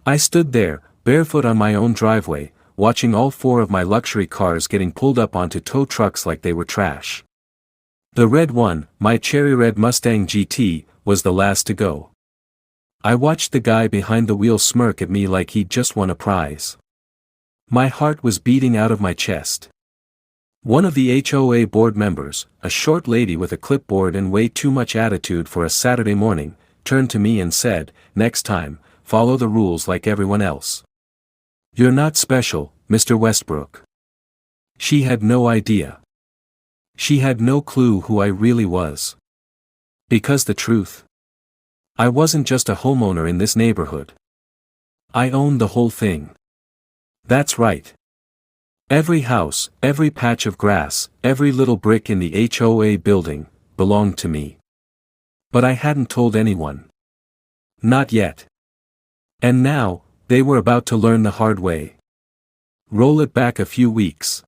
I stood there, barefoot on my own driveway, watching all four of my luxury cars getting pulled up onto tow trucks like they were trash. The red one, my cherry red Mustang GT, was the last to go. I watched the guy behind the wheel smirk at me like he'd just won a prize. My heart was beating out of my chest. One of the HOA board members, a short lady with a clipboard and way too much attitude for a Saturday morning, turned to me and said, "Next time, follow the rules like everyone else. You're not special, Mr. Westbrook." She had no idea. She had no clue who I really was. Because the truth, I wasn't just a homeowner in this neighborhood. I owned the whole thing. That's right. Every house, every patch of grass, every little brick in the HOA building, belonged to me. But I hadn't told anyone. Not yet. And now, they were about to learn the hard way. Roll it back a few weeks.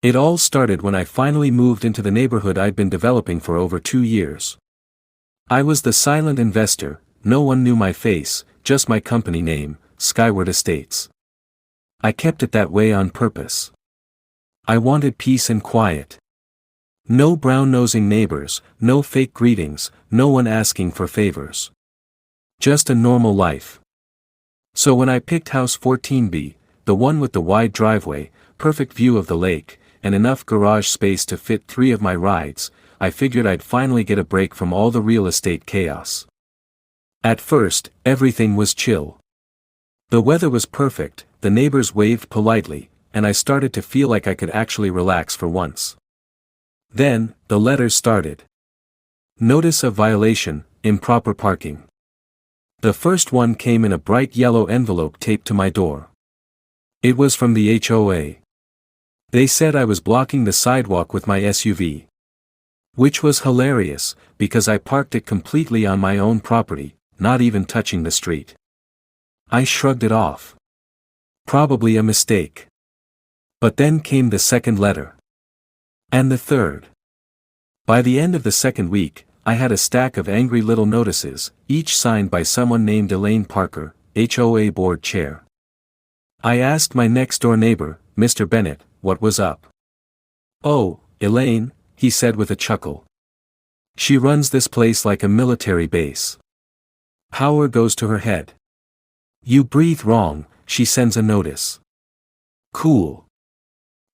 It all started when I finally moved into the neighborhood I'd been developing for over 2 years. I was the silent investor, no one knew my face, just my company name, Skyward Estates. I kept it that way on purpose. I wanted peace and quiet. No brown-nosing neighbors, no fake greetings, no one asking for favors. Just a normal life. So when I picked House 14B, the one with the wide driveway, perfect view of the lake, and enough garage space to fit 3 of my rides, I figured I'd finally get a break from all the real estate chaos. At first, everything was chill. The weather was perfect, the neighbors waved politely, and I started to feel like I could actually relax for once. Then, the letters started. Notice of violation, improper parking. The first one came in a bright yellow envelope taped to my door. It was from the HOA. They said I was blocking the sidewalk with my SUV. Which was hilarious, because I parked it completely on my own property, not even touching the street. I shrugged it off. Probably a mistake. But then came the second letter. And the third. By the end of the second week, I had a stack of angry little notices, each signed by someone named Elaine Parker, HOA board chair. I asked my next-door neighbor, Mr. Bennett, what was up. "Oh, Elaine," he said with a chuckle. "She runs this place like a military base. Power goes to her head. You breathe wrong, she sends a notice." Cool.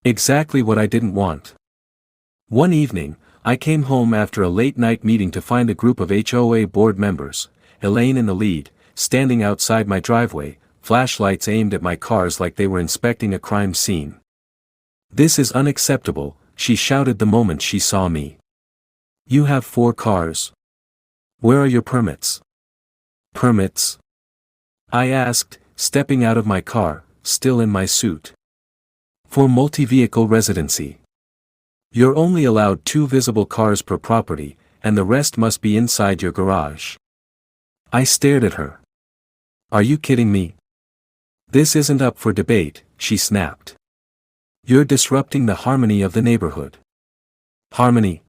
Exactly what I didn't want. One evening, I came home after a late-night meeting to find a group of HOA board members, Elaine in the lead, standing outside my driveway, flashlights aimed at my cars like they were inspecting a crime scene. "This is unacceptable," she shouted the moment she saw me. "You have 4 cars. Where are your permits?" "Permits?" I asked, stepping out of my car, still in my suit. "For multi-vehicle residency. You're only allowed 2 visible cars per property, and the rest must be inside your garage." I stared at her. "Are you kidding me? This isn't up for debate," she snapped. "You're disrupting the harmony of the neighborhood." Harmony?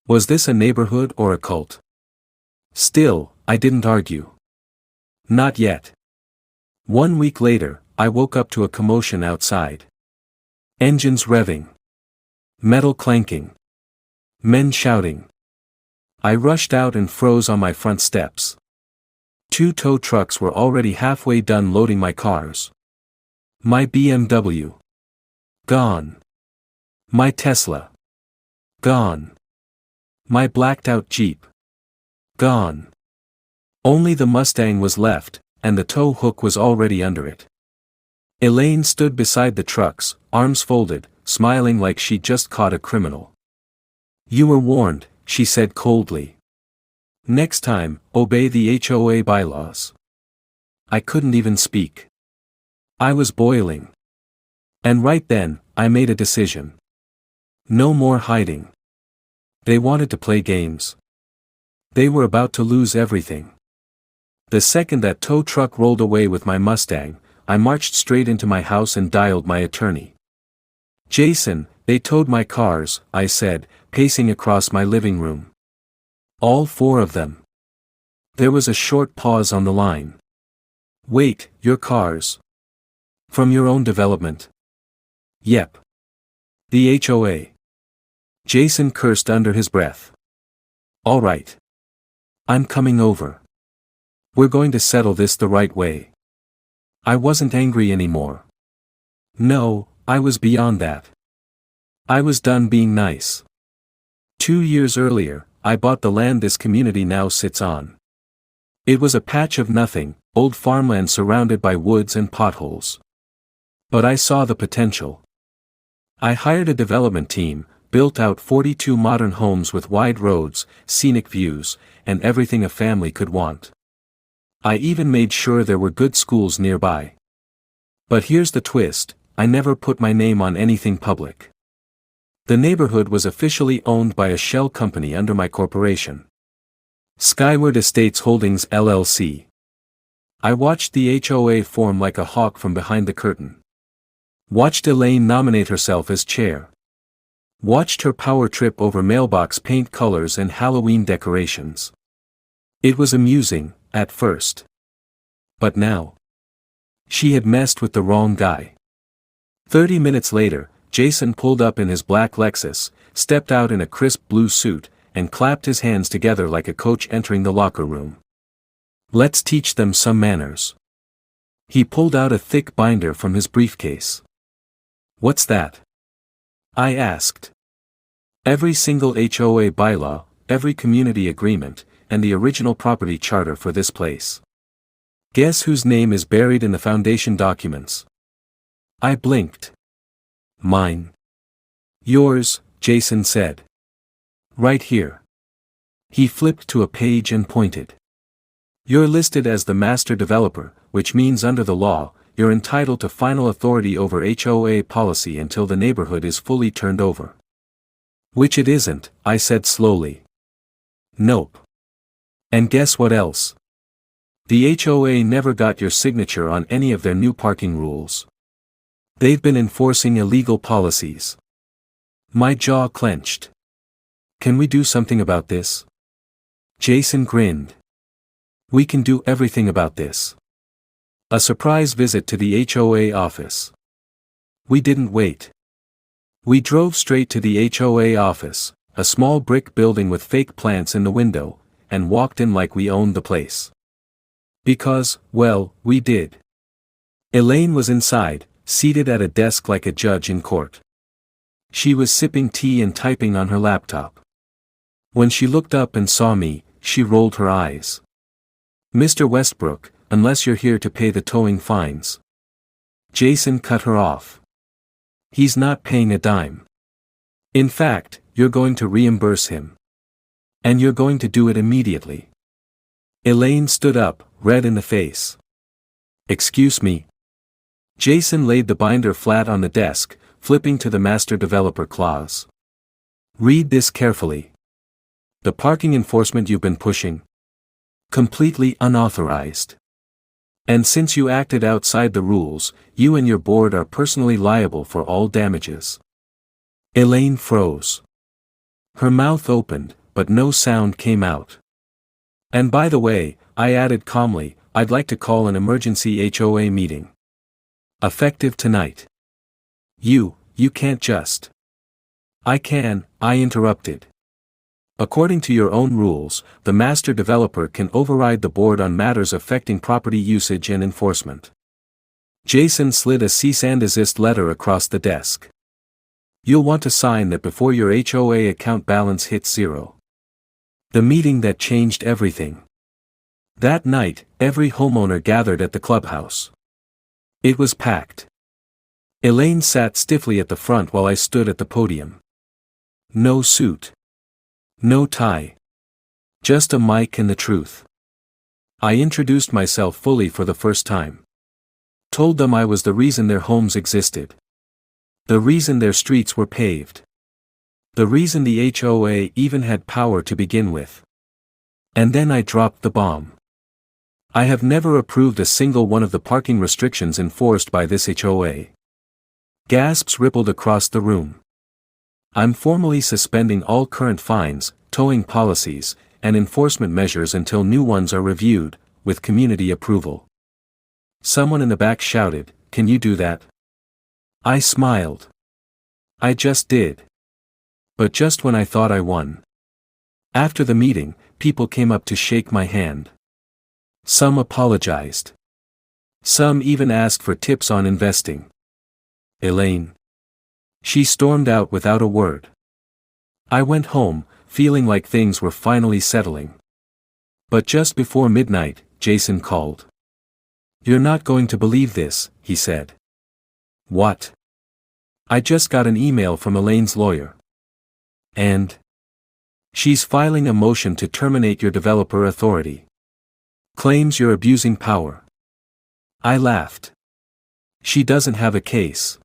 Was this a neighborhood or a cult? Still, I didn't argue. Not yet. 1 week later, I woke up to a commotion outside. Engines revving. Metal clanking. Men shouting. I rushed out and froze on my front steps. 2 tow trucks were already halfway done loading my cars. My BMW. Gone. My Tesla. Gone. My blacked-out Jeep. Gone. Only the Mustang was left, and the tow hook was already under it. Elaine stood beside the trucks, arms folded, smiling like she'd just caught a criminal. "You were warned," she said coldly. "Next time, obey the HOA bylaws." I couldn't even speak. I was boiling. And right then, I made a decision. No more hiding. They wanted to play games. They were about to lose everything. The second that tow truck rolled away with my Mustang, I marched straight into my house and dialed my attorney. "Jason, they towed my cars," I said, pacing across my living room. "All 4 of them." There was a short pause on the line. Wait, your cars? From your own development? Yep. The HOA. Jason cursed under his breath. All right. I'm coming over. We're going to settle this the right way. I wasn't angry anymore. No, I was beyond that. I was done being nice. 2 years earlier, I bought the land this community now sits on. It was a patch of nothing, old farmland surrounded by woods and potholes. But I saw the potential. I hired a development team, built out 42 modern homes with wide roads, scenic views, and everything a family could want. I even made sure there were good schools nearby. But here's the twist, I never put my name on anything public. The neighborhood was officially owned by a shell company under my corporation. Skyward Estates Holdings LLC. I watched the HOA form like a hawk from behind the curtain. Watched Elaine nominate herself as chair. Watched her power trip over mailbox paint colors and Halloween decorations. It was amusing, at first. But now. She had messed with the wrong guy. 30 minutes later, Jason pulled up in his black Lexus, stepped out in a crisp blue suit, and clapped his hands together like a coach entering the locker room. Let's teach them some manners. He pulled out a thick binder from his briefcase. What's that? I asked. Every single HOA bylaw, every community agreement, and the original property charter for this place. Guess whose name is buried in the foundation documents? I blinked. Mine. Yours, Jason said. Right here. He flipped to a page and pointed. You're listed as the master developer, which means under the law, you're entitled to final authority over HOA policy until the neighborhood is fully turned over. Which it isn't, I said slowly. Nope. And guess what else? The HOA never got your signature on any of their new parking rules. They've been enforcing illegal policies. My jaw clenched. Can we do something about this? Jason grinned. We can do everything about this. A surprise visit to the HOA office. We didn't wait. We drove straight to the HOA office, a small brick building with fake plants in the window, and walked in like we owned the place. Because, well, we did. Elaine was inside, seated at a desk like a judge in court. She was sipping tea and typing on her laptop. When she looked up and saw me, she rolled her eyes. Mr. Westbrook, unless you're here to pay the towing fines. Jason cut her off. He's not paying a dime. In fact, you're going to reimburse him. And you're going to do it immediately. Elaine stood up, red in the face. Excuse me. Jason laid the binder flat on the desk, flipping to the master developer clause. Read this carefully. The parking enforcement you've been pushing. Completely unauthorized. And since you acted outside the rules, you and your board are personally liable for all damages. Elaine froze. Her mouth opened, but no sound came out. And by the way, I added calmly, I'd like to call an emergency HOA meeting. Effective tonight. You can't just. I can, I interrupted. According to your own rules, the master developer can override the board on matters affecting property usage and enforcement. Jason slid a cease and desist letter across the desk. You'll want to sign that before your HOA account balance hits zero. The meeting that changed everything. That night, every homeowner gathered at the clubhouse. It was packed. Elaine sat stiffly at the front while I stood at the podium. No suit. No tie. Just a mic and the truth. I introduced myself fully for the first time. Told them I was the reason their homes existed. The reason their streets were paved. The reason the HOA even had power to begin with. And then I dropped the bomb. I have never approved a single one of the parking restrictions enforced by this HOA. Gasps rippled across the room. I'm formally suspending all current fines, towing policies, and enforcement measures until new ones are reviewed, with community approval. Someone in the back shouted, "Can you do that?" I smiled. I just did. But just when I thought I won. After the meeting, people came up to shake my hand. Some apologized. Some even asked for tips on investing. Elaine. She stormed out without a word. I went home, feeling like things were finally settling. But just before midnight, Jason called. "You're not going to believe this," he said. "What?" "I just got an email from Elaine's lawyer. And she's filing a motion to terminate your developer authority. Claims you're abusing power." I laughed. "She doesn't have a case."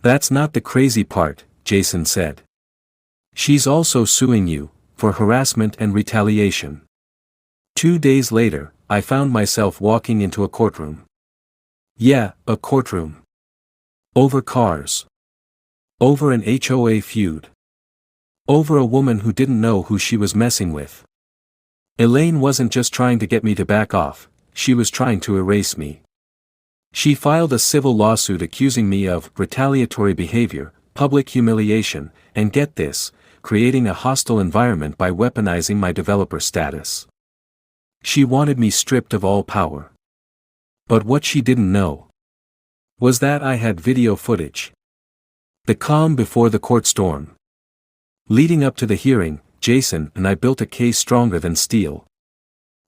"That's not the crazy part," Jason said. "She's also suing you, for harassment and retaliation." 2 days later, I found myself walking into a courtroom. Yeah, a courtroom. Over cars. Over an HOA feud. Over a woman who didn't know who she was messing with. Elaine wasn't just trying to get me to back off, she was trying to erase me. She filed a civil lawsuit accusing me of retaliatory behavior, public humiliation, and get this, creating a hostile environment by weaponizing my developer status. She wanted me stripped of all power. But what she didn't know was that I had video footage. The calm before the court storm. Leading up to the hearing, Jason and I built a case stronger than steel.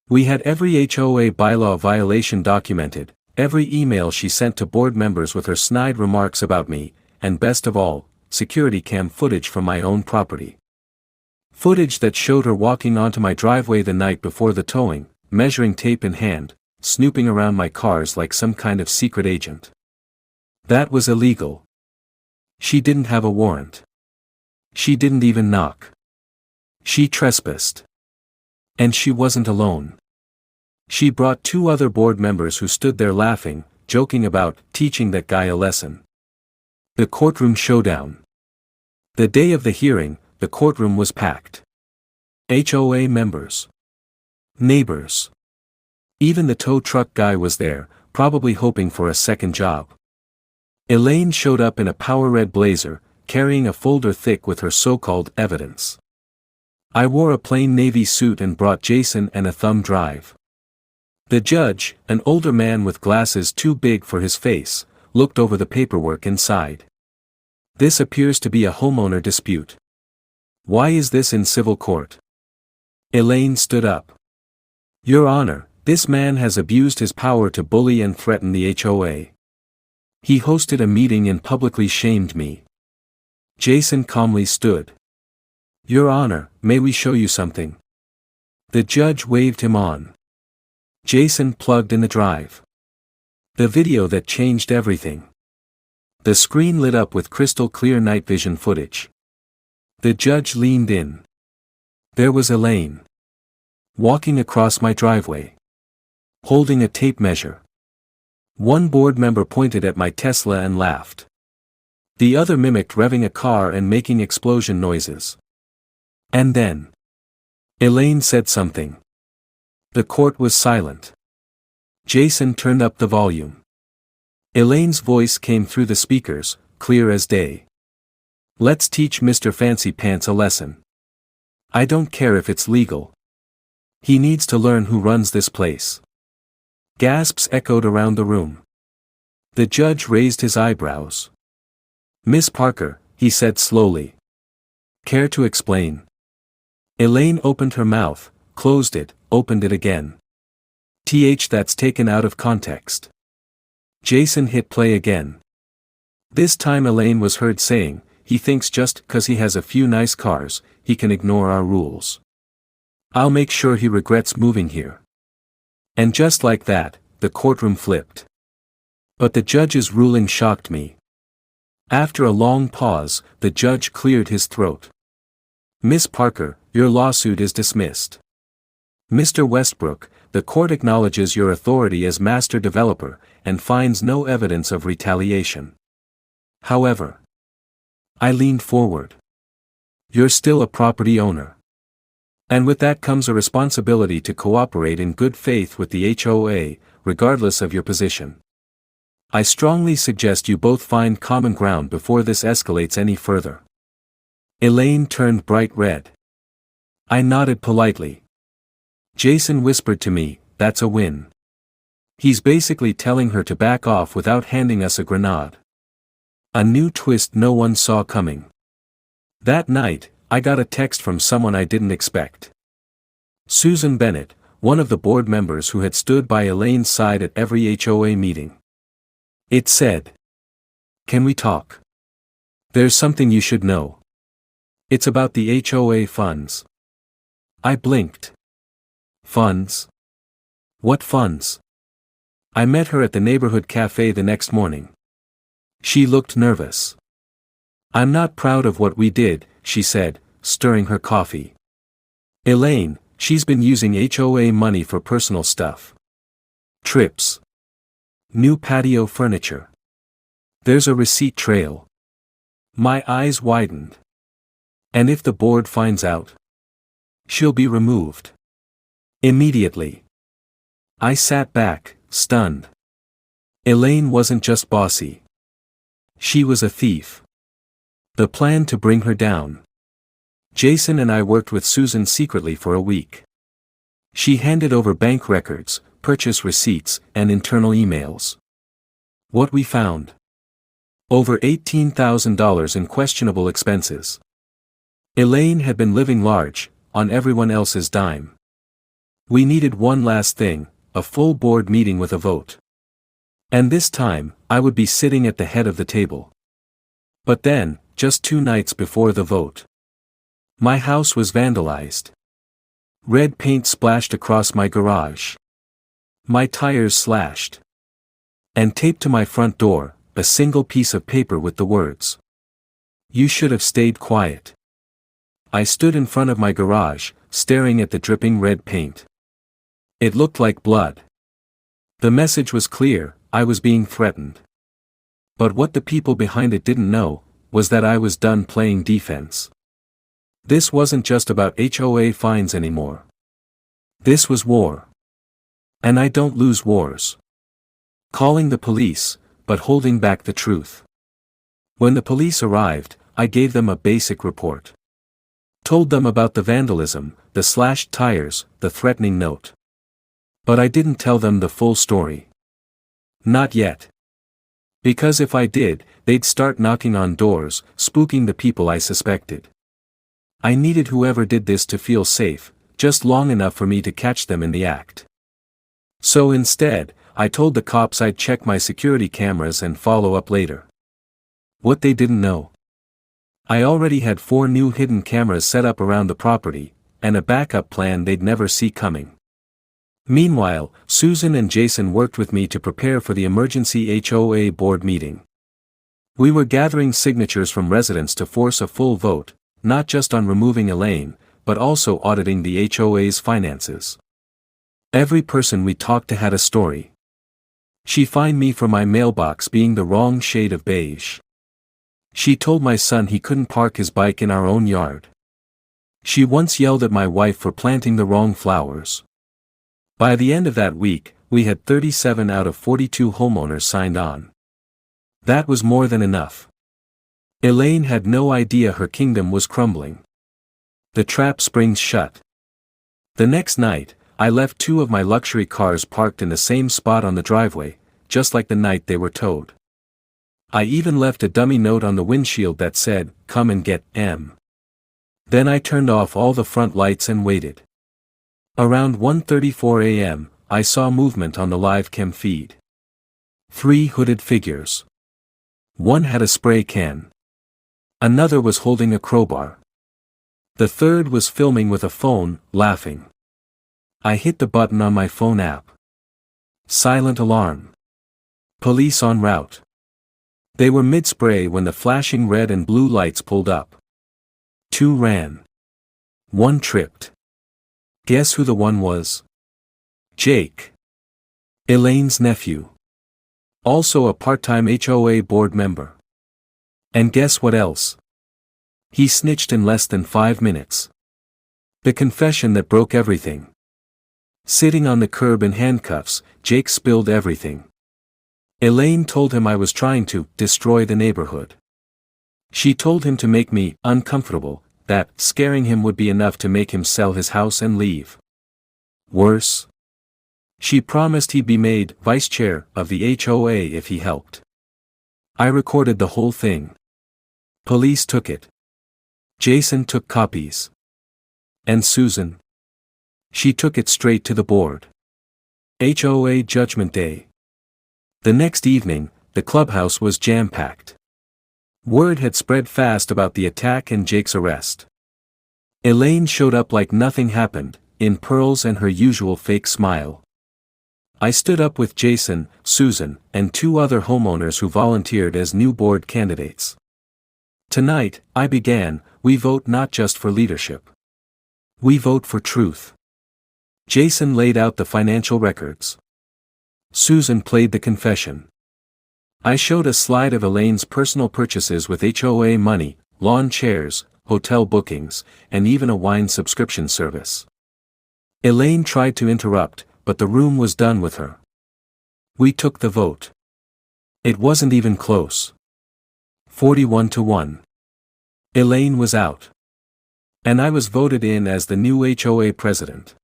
We had every HOA bylaw violation documented, every email she sent to board members with her snide remarks about me, and best of all, security cam footage from my own property. Footage that showed her walking onto my driveway the night before the towing, measuring tape in hand, snooping around my cars like some kind of secret agent. That was illegal. She didn't have a warrant. She didn't even knock. She trespassed. And she wasn't alone. She brought 2 other board members who stood there laughing, joking about teaching that guy a lesson. The courtroom showdown. The day of the hearing, the courtroom was packed. HOA members. Neighbors. Even the tow truck guy was there, probably hoping for a second job. Elaine showed up in a power red blazer, carrying a folder thick with her so-called evidence. I wore a plain navy suit and brought Jason and a thumb drive. The judge, an older man with glasses too big for his face, looked over the paperwork inside. "This appears to be a homeowner dispute. Why is this in civil court?" Elaine stood up. "Your Honor, this man has abused his power to bully and threaten the HOA. He hosted a meeting and publicly shamed me." Jason calmly stood. "Your Honor, may we show you something?" The judge waved him on. Jason plugged in the drive. The video that changed everything. The screen lit up with crystal clear night vision footage. The judge leaned in. There was Elaine. Walking across my driveway. Holding a tape measure. One board member pointed at my Tesla and laughed. The other mimicked revving a car and making explosion noises. And then Elaine said something. The court was silent. Jason turned up the volume. Elaine's voice came through the speakers, clear as day. "Let's teach Mr. Fancy Pants a lesson. I don't care if it's legal. He needs to learn who runs this place." Gasps echoed around the room. The judge raised his eyebrows. "Miss Parker," he said slowly. "Care to explain?" Elaine opened her mouth, closed it, opened it again. That's taken out of context." Jason hit play again. This time Elaine was heard saying, "He thinks just 'cause he has a few nice cars, he can ignore our rules. I'll make sure he regrets moving here." And just like that, the courtroom flipped. But the judge's ruling shocked me. After a long pause, the judge cleared his throat. "Miss Parker, your lawsuit is dismissed. Mr. Westbrook, the court acknowledges your authority as master developer, and finds no evidence of retaliation. However," I leaned forward, "you're still a property owner. And with that comes a responsibility to cooperate in good faith with the HOA, regardless of your position. I strongly suggest you both find common ground before this escalates any further." Elaine turned bright red. I nodded politely. Jason whispered to me, "That's a win. He's basically telling her to back off without handing us a grenade." A new twist no one saw coming. That night, I got a text from someone I didn't expect. Susan Bennett, one of the board members who had stood by Elaine's side at every HOA meeting. It said, "Can we talk? There's something you should know. It's about the HOA funds." I blinked. Funds? What funds? I met her at the neighborhood cafe the next morning. She looked nervous. "I'm not proud of what we did," she said, stirring her coffee. "Elaine, she's been using HOA money for personal stuff. Trips. New patio furniture. There's a receipt trail." My eyes widened. "And if the board finds out? She'll be removed. Immediately." I sat back, stunned. Elaine wasn't just bossy. She was a thief. The plan to bring her down. Jason and I worked with Susan secretly for a week. She handed over bank records, purchase receipts, and internal emails. What we found? Over $18,000 in questionable expenses. Elaine had been living large, on everyone else's dime. We needed one last thing, a full board meeting with a vote. And this time, I would be sitting at the head of the table. But then, just 2 nights before the vote, my house was vandalized. Red paint splashed across my garage. My tires slashed. And taped to my front door, a single piece of paper with the words, "You should have stayed quiet." I stood in front of my garage, staring at the dripping red paint. It looked like blood. The message was clear, I was being threatened. But what the people behind it didn't know, was that I was done playing defense. This wasn't just about HOA fines anymore. This was war. And I don't lose wars calling the police, but holding back the truth. When the police arrived, I gave them a basic report. Told them about the vandalism, the slashed tires, the threatening note. But I didn't tell them the full story. Not yet. Because if I did, they'd start knocking on doors, spooking the people I suspected. I needed whoever did this to feel safe, just long enough for me to catch them in the act. So instead, I told the cops I'd check my security cameras and follow up later. What they didn't know. I already had 4 new hidden cameras set up around the property, and a backup plan they'd never see coming. Meanwhile, Susan and Jason worked with me to prepare for the emergency HOA board meeting. We were gathering signatures from residents to force a full vote, not just on removing Elaine, but also auditing the HOA's finances. Every person we talked to had a story. She fined me for my mailbox being the wrong shade of beige. She told my son he couldn't park his bike in our own yard. She once yelled at my wife for planting the wrong flowers. By the end of that week, we had 37 out of 42 homeowners signed on. That was more than enough. Elaine had no idea her kingdom was crumbling. The trap springs shut. The next night, I left 2 of my luxury cars parked in the same spot on the driveway, just like the night they were towed. I even left a dummy note on the windshield that said, "Come and get M." Then I turned off all the front lights and waited. Around 1:34 a.m., I saw movement on the live cam feed. 3 hooded figures. One had a spray can. Another was holding a crowbar. The third was filming with a phone, laughing. I hit the button on my phone app. Silent alarm. Police en route. They were mid-spray when the flashing red and blue lights pulled up. 2 ran. 1 tripped. Guess who the one was? Jake. Elaine's nephew. Also a part-time HOA board member. And guess what else? He snitched in less than 5 minutes. The confession that broke everything. Sitting on the curb in handcuffs, Jake spilled everything. Elaine told him I was trying to destroy the neighborhood. She told him to make me uncomfortable, that scaring him would be enough to make him sell his house and leave. Worse. She promised he'd be made vice chair of the HOA if he helped. I recorded the whole thing. Police took it. Jason took copies. And Susan? She took it straight to the board. HOA Judgment Day. The next evening, the clubhouse was jam-packed. Word had spread fast about the attack and Jake's arrest. Elaine showed up like nothing happened, in pearls and her usual fake smile. I stood up with Jason, Susan, and 2 other homeowners who volunteered as new board candidates. Tonight, I began, we vote not just for leadership. We vote for truth. Jason laid out the financial records. Susan played the confession. I showed a slide of Elaine's personal purchases with HOA money, lawn chairs, hotel bookings, and even a wine subscription service. Elaine tried to interrupt, but the room was done with her. We took the vote. It wasn't even close. 41-1. Elaine was out. And I was voted in as the new HOA president.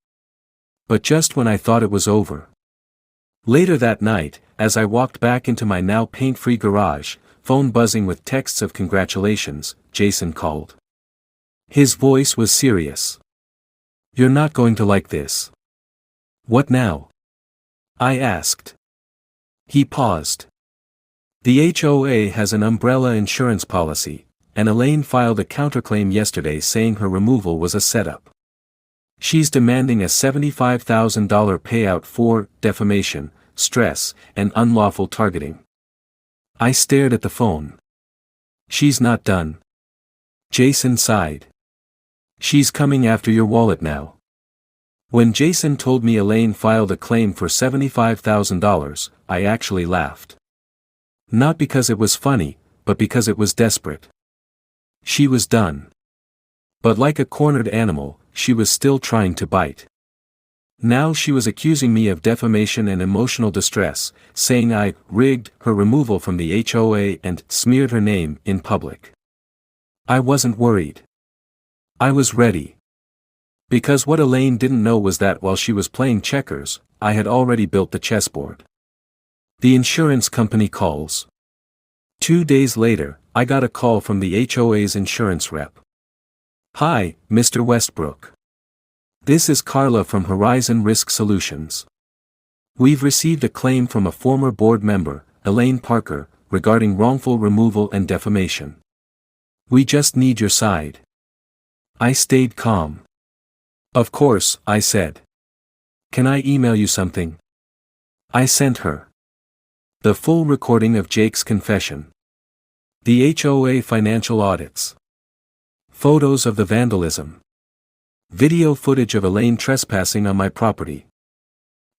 But just when I thought it was over. Later that night, as I walked back into my now paint-free garage, phone buzzing with texts of congratulations, Jason called. His voice was serious. "You're not going to like this." "What now?" I asked. He paused. "The HOA has an umbrella insurance policy, and Elaine filed a counterclaim yesterday saying her removal was a setup. She's demanding a $75,000 payout for defamation, stress, and unlawful targeting." I stared at the phone. "She's not done." Jason sighed. "She's coming after your wallet now." When Jason told me Elaine filed a claim for $75,000, I actually laughed. Not because it was funny, but because it was desperate. She was done. But like a cornered animal, she was still trying to bite. Now she was accusing me of defamation and emotional distress, saying I rigged her removal from the HOA and smeared her name in public. I wasn't worried. I was ready. Because what Elaine didn't know was that while she was playing checkers, I had already built the chessboard. The insurance company calls. 2 days later, I got a call from the HOA's insurance rep. "Hi, Mr. Westbrook. This is Carla from Horizon Risk Solutions. We've received a claim from a former board member, Elaine Parker, regarding wrongful removal and defamation. We just need your side." I stayed calm. "Of course," I said. "Can I email you something?" I sent her the full recording of Jake's confession. The HOA financial audits. Photos of the vandalism. Video footage of Elaine trespassing on my property.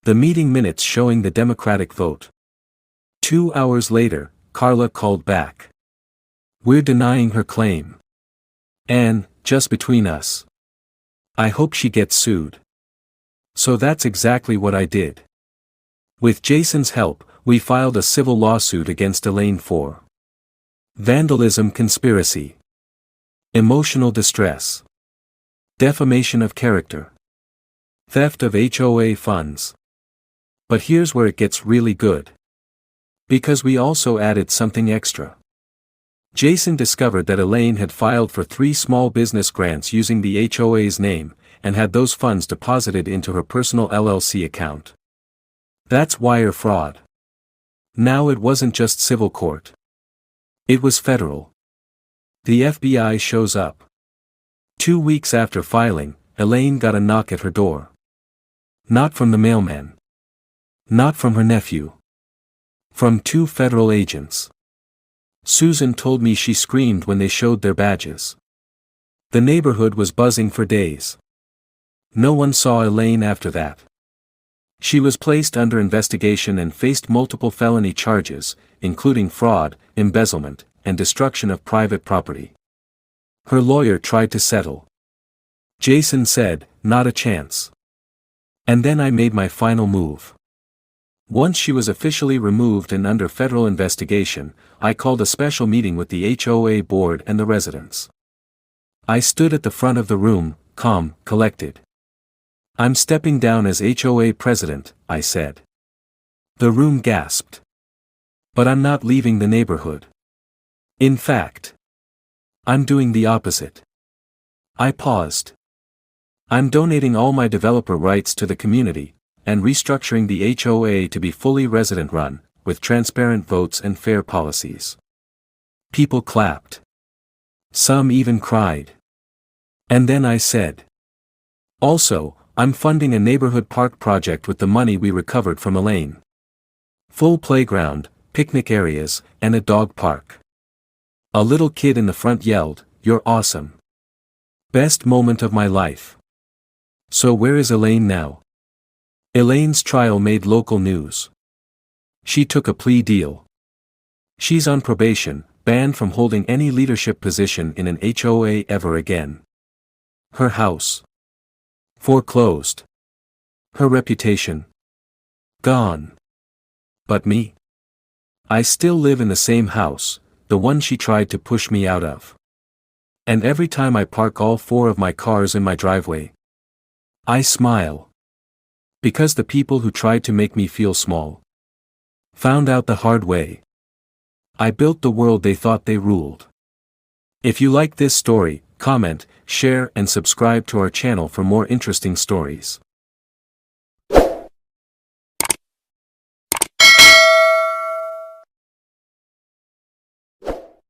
The meeting minutes showing the Democratic vote. 2 hours later, Carla called back. "We're denying her claim. And, just between us, I hope she gets sued." So that's exactly what I did. With Jason's help, we filed a civil lawsuit against Elaine for vandalism, conspiracy, emotional distress, defamation of character, theft of HOA funds. But here's where it gets really good. Because we also added something extra. Jason discovered that Elaine had filed for 3 small business grants using the HOA's name, and had those funds deposited into her personal LLC account. That's wire fraud. Now it wasn't just civil court. It was federal. The FBI shows up. 2 weeks after filing, Elaine got a knock at her door. Not from the mailman. Not from her nephew. From 2 federal agents. Susan told me she screamed when they showed their badges. The neighborhood was buzzing for days. No one saw Elaine after that. She was placed under investigation and faced multiple felony charges, including fraud, embezzlement, and destruction of private property. Her lawyer tried to settle. Jason said, "Not a chance." And then I made my final move. Once she was officially removed and under federal investigation, I called a special meeting with the HOA board and the residents. I stood at the front of the room, calm, collected. "I'm stepping down as HOA president," I said. The room gasped. "But I'm not leaving the neighborhood. In fact, I'm doing the opposite." I paused. "I'm donating all my developer rights to the community, and restructuring the HOA to be fully resident-run, with transparent votes and fair policies." People clapped. Some even cried. And then I said, "Also, I'm funding a neighborhood park project with the money we recovered from Elaine. Full playground, picnic areas, and a dog park." A little kid in the front yelled, "You're awesome. Best moment of my life." So where is Elaine now? Elaine's trial made local news. She took a plea deal. She's on probation, banned from holding any leadership position in an HOA ever again. Her house foreclosed. Her reputation gone. But me? I still live in the same house, the one she tried to push me out of. And every time I park all 4 of my cars in my driveway, I smile. Because the people who tried to make me feel small found out the hard way. I built the world they thought they ruled. If you like this story, comment, share and subscribe to our channel for more interesting stories.